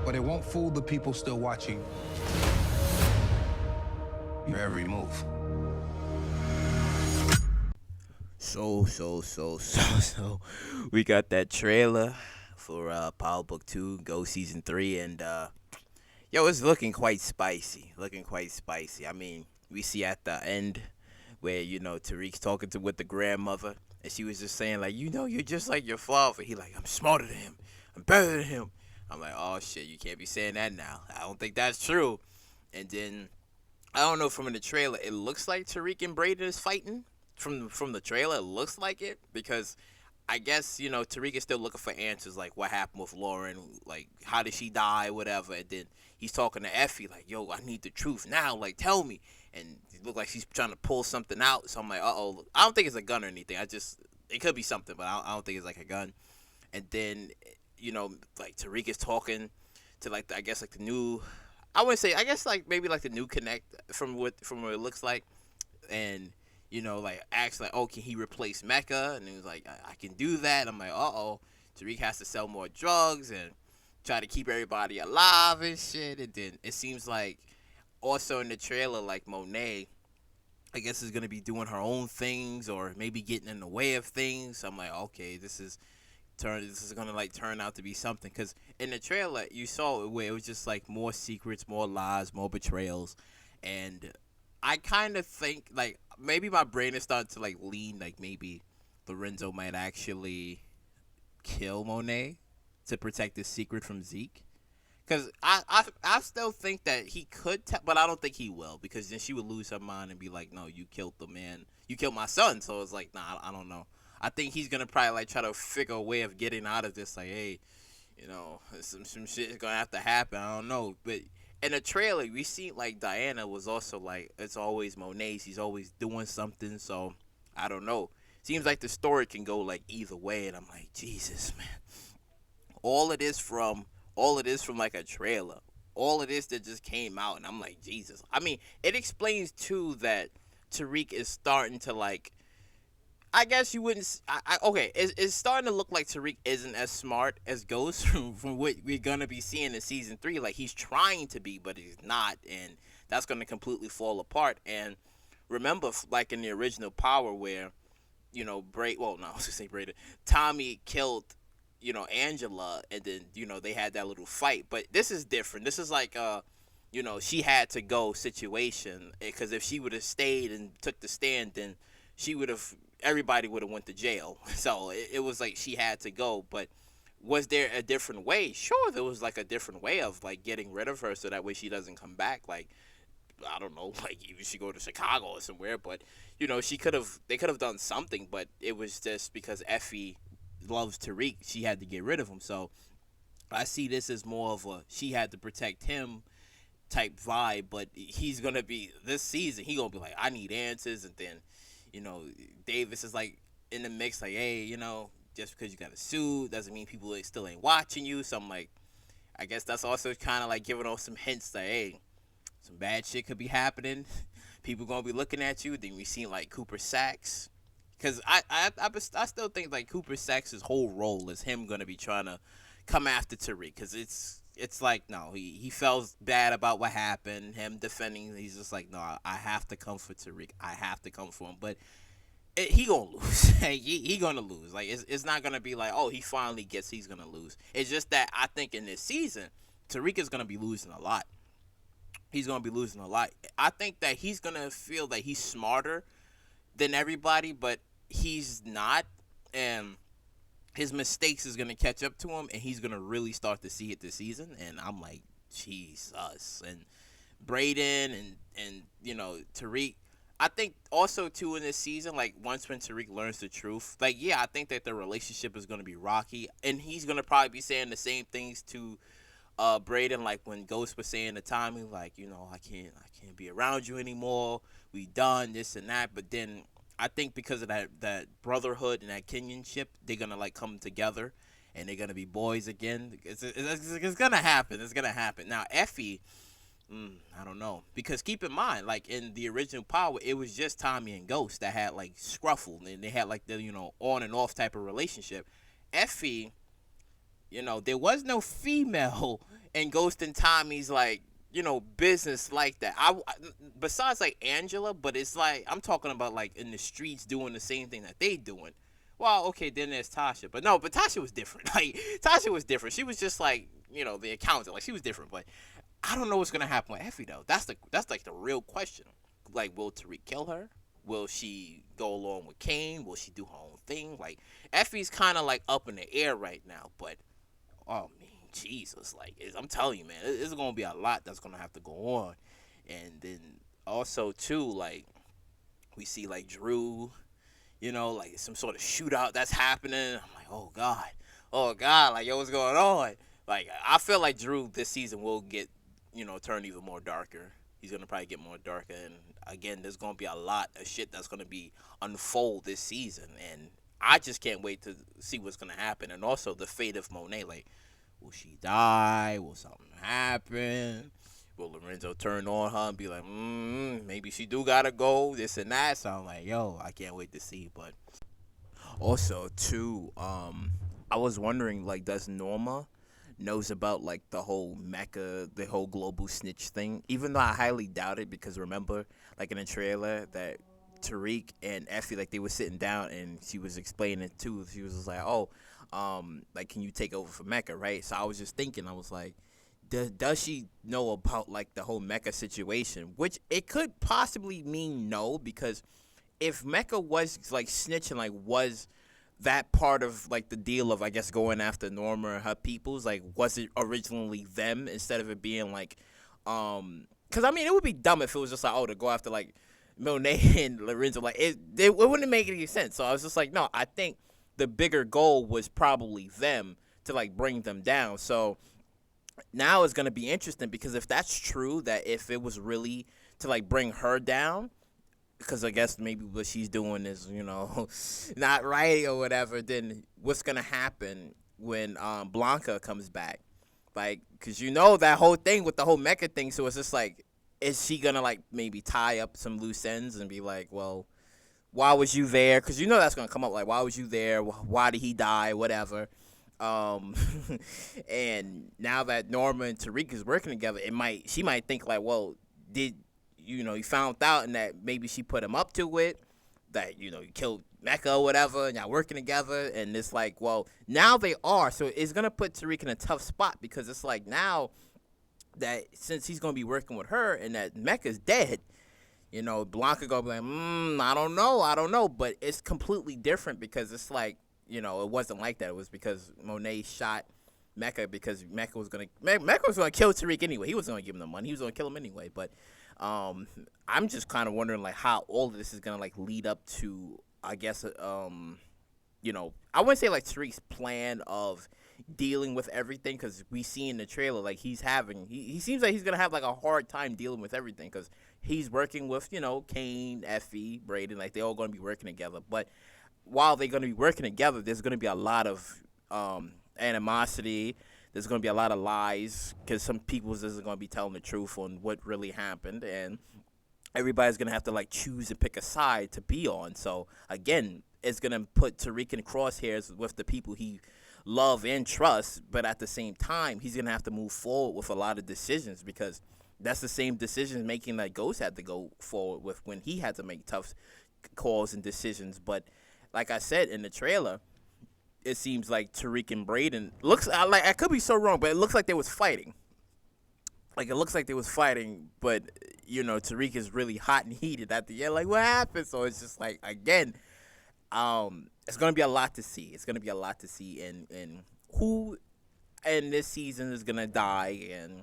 But it won't fool the people still watching your every move. So, we got that trailer for Power Book 2, Go Season 3, and yo, it's looking quite spicy. Looking quite spicy. I mean, we see at the end where, Tariq's talking with the grandmother, and she was just saying, like, you're just like your father. He like, I'm smarter than him. I'm better than him. I'm like, oh, shit, you can't be saying that now. I don't think that's true. And then, I don't know, from in the trailer, it looks like Tariq and Braden is fighting. From the trailer, it looks like it, because I guess, Tariq is still looking for answers, like what happened with Lauren, like how did she die, whatever. And then he's talking to Effie, like, yo, I need the truth now, like, tell me. And it looked like she's trying to pull something out. So I'm like, uh-oh. I don't think it's a gun or anything. It could be something, but I don't think it's like a gun. And then, like Tariq is talking to, like, I guess, like the new, I wouldn't say, I guess, like, maybe like the new Connect from what it looks like. And like asked, like, oh, can he replace Mecca? And he was like, I can do that. I'm like, uh-oh, Tariq has to sell more drugs and try to keep everybody alive and shit. And then it seems like also in the trailer, like, Monet, I guess, is gonna be doing her own things or maybe getting in the way of things. So I'm like, okay, this is gonna, like, turn out to be something, because in the trailer you saw it where it was just like more secrets, more lies, more betrayals. And I kind of think, like, maybe my brain is starting to, like, lean, like, maybe Lorenzo might actually kill Monet to protect his secret from Zeke. Because I still think that he could, but I don't think he will, because then she would lose her mind and be like, no, you killed the man. You killed my son. So it's like, nah, I don't know. I think he's going to probably, like, try to figure a way of getting out of this. Like, hey, some shit is going to have to happen. I don't know. But in the trailer, we see, like, Diana was also like, it's always Monet. She's always doing something. So I don't know. Seems like the story can go, like, either way. And I'm like, Jesus, man. All it is from like a trailer. All it is that just came out, and I'm like, Jesus. I mean, it explains too that Tariq is starting to, like, I guess you wouldn't. Okay, it's starting to look like Tariq isn't as smart as Ghost from what we're gonna be seeing in season 3. Like, he's trying to be, but he's not, and that's gonna completely fall apart. And remember, like in the original Power, where well, no, I was gonna say Braden, Tommy killed Angela, and then they had that little fight. But this is different. This is like she had to go situation, because if she would have stayed and took the stand, then she would have everybody would have went to jail. So it was like she had to go. But was there a different way? Sure, there was, like, a different way of, like, getting rid of her so that way she doesn't come back. Like, I don't know, like, even she go to Chicago or somewhere. But they could have done something. But it was just because Effie loves Tariq, she had to get rid of him. So I see this as more of a she had to protect him type vibe. But he's gonna be, this season, he gonna be like, I need answers. And then Davis is, like, in the mix, like, hey, just because you got a suit doesn't mean people still ain't watching you. So I'm like, I guess that's also kind of like giving off some hints that, hey, some bad shit could be happening. People gonna be looking at you. Then we seen, like, Cooper Sacks, because I still think, like, Cooper Sacks' whole role is him gonna be trying to come after Tariq, because it's like, no, he felt bad about what happened, him defending. He's just like, no, I have to come for Tariq. I have to come for him. But he gonna lose. he gonna lose. Like, it's not gonna be like, oh, he finally gets, he's gonna lose. It's just that I think in this season, Tariq is gonna be losing a lot. He's gonna be losing a lot. I think that he's gonna feel that he's smarter than everybody, but he's not. And his mistakes is gonna catch up to him, and he's gonna really start to see it this season. And I'm like, Jesus. And Braden and Tariq. I think also too in this season, like, once when Tariq learns the truth, like, yeah, I think that the relationship is gonna be rocky, and he's gonna probably be saying the same things to Braden, like when Ghost was saying to Tommy, like, I can't be around you anymore. We done this and that. But then I think because of that brotherhood and that kinship, they're gonna, like, come together, and they're gonna be boys again. It's gonna happen. It's gonna happen. Now Effie, I don't know, because keep in mind, like, in the original Power, it was just Tommy and Ghost that had, like, scruffle, and they had, like, the on and off type of relationship. Effie, there was no female and Ghost and Tommy's like, business like that. Besides like Angela, but it's like I'm talking about like in the streets doing the same thing that they doing. Well, okay, then there's Tasha, but no, but Tasha was different. Like Tasha was different. She was just like the accountant. Like she was different, but I don't know what's gonna happen with Effie though. That's like the real question. Like, will Tariq kill her? Will she go along with Kane? Will she do her own thing? Like Effie's kind of like up in the air right now, but oh man, Jesus, like I'm telling you, man, it's gonna be a lot that's gonna have to go on, and then also too, like we see like Drew, like some sort of shootout that's happening. I'm like, oh God, like yo, what's going on? Like I feel like Drew this season will get, turn even more darker. He's gonna probably get more darker, and again, there's gonna be a lot of shit that's gonna be unfold this season, and I just can't wait to see what's gonna happen, and also the fate of Monet. Like, will she die? Will something happen? Will Lorenzo turn on her and be like, maybe she do gotta go, this and that? So I'm like, yo, I can't wait to see. But also, too, I was wondering, like, does Norma knows about, like, the whole Mecca, the whole global snitch thing? Even though I highly doubt it, because remember, like, in the trailer, that Tariq and Effie, like, they were sitting down, and she was explaining it, too. She was just like, like, can you take over for Mecca, right? So I was just thinking, I was like, does she know about, like, the whole Mecca situation? Which it could possibly mean no, because if Mecca was, like, snitching, like, was that part of, like, the deal of, I guess, going after Norma and her peoples, like, was it originally them instead of it being, like, because, I mean, it would be dumb if it was just like, to go after, like, Monet and Lorenzo. Like, it wouldn't make any sense. So I was just like, no, I think the bigger goal was probably them to, like, bring them down. So now it's going to be interesting, because if that's true, that if it was really to, like, bring her down, because I guess maybe what she's doing is, not right or whatever, then what's going to happen when Blanca comes back? Like, because that whole thing with the whole Mecca thing, so it's just like, is she going to, like, maybe tie up some loose ends and be like, well, why was you there? Because that's going to come up, like, why was you there? Why did he die? Whatever. And now that Norma and Tariq is working together, she might think, like, well, did you found out, and that maybe she put him up to it, that you killed Mecca or whatever, and y'all working together, and it's like, well, now they are, so it's gonna put Tariq in a tough spot, because it's like, now that since he's gonna be working with her and that Mecca's dead, Blanca gonna be like, I don't know, but it's completely different, because it's like, it wasn't like that. It was because Monet shot Mecca, because Mecca was gonna kill Tariq anyway. He was gonna give him the money. He was gonna kill him anyway. But I'm just kind of wondering, like, how all of this is gonna, like, lead up to, I guess, I wouldn't say like Tariq's plan of dealing with everything, because we see in the trailer, like, he seems like he's gonna have, like, a hard time dealing with everything, because he's working with Kane, Effie, Braden, like, they're all gonna be working together. But while they're gonna be working together, there's gonna be a lot of animosity. There's going to be a lot of lies, because some people isn't going to be telling the truth on what really happened, and everybody's going to have to, like, choose and pick a side to be on. So again, it's going to put Tariq in crosshairs with the people he love and trust, but at the same time, he's going to have to move forward with a lot of decisions, because that's the same decision making that Ghost had to go forward with when he had to make tough calls and decisions. But like I said in the trailer, it seems like Tariq and Braden looks like, I could be so wrong, but it looks like they was fighting. Like, it looks like they was fighting, but Tariq is really hot and heated at the end. Like, what happened? So it's just like, again, it's gonna be a lot to see. It's gonna be a lot to see, and who in this season is gonna die, and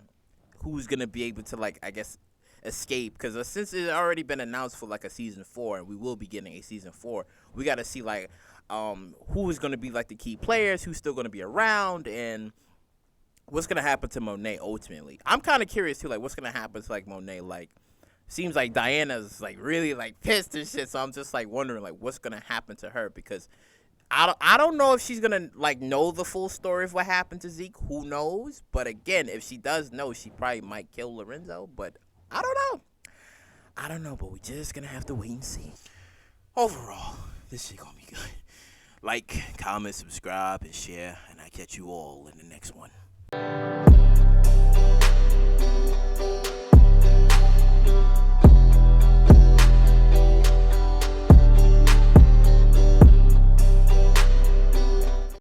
who's gonna be able to, like, I guess, escape, because since it's already been announced for, like, a season 4, and we will be getting a season 4, we got to see, like, who is going to be, like, the key players, who's still going to be around, and what's going to happen to Monet ultimately. I'm kind of curious too, like, what's going to happen to, like, Monet. Like, seems like Diana's, like, really, like, pissed and shit, so I'm just, like, wondering, like, what's going to happen to her, because I don't know if she's going to, like, know the full story of what happened to Zeke. Who knows? But again, if she does know, she probably might kill Lorenzo, but I don't know, but we just going to have to wait and see. Overall, this shit going to be good. Like, comment, subscribe, and share, and I'll catch you all in the next one.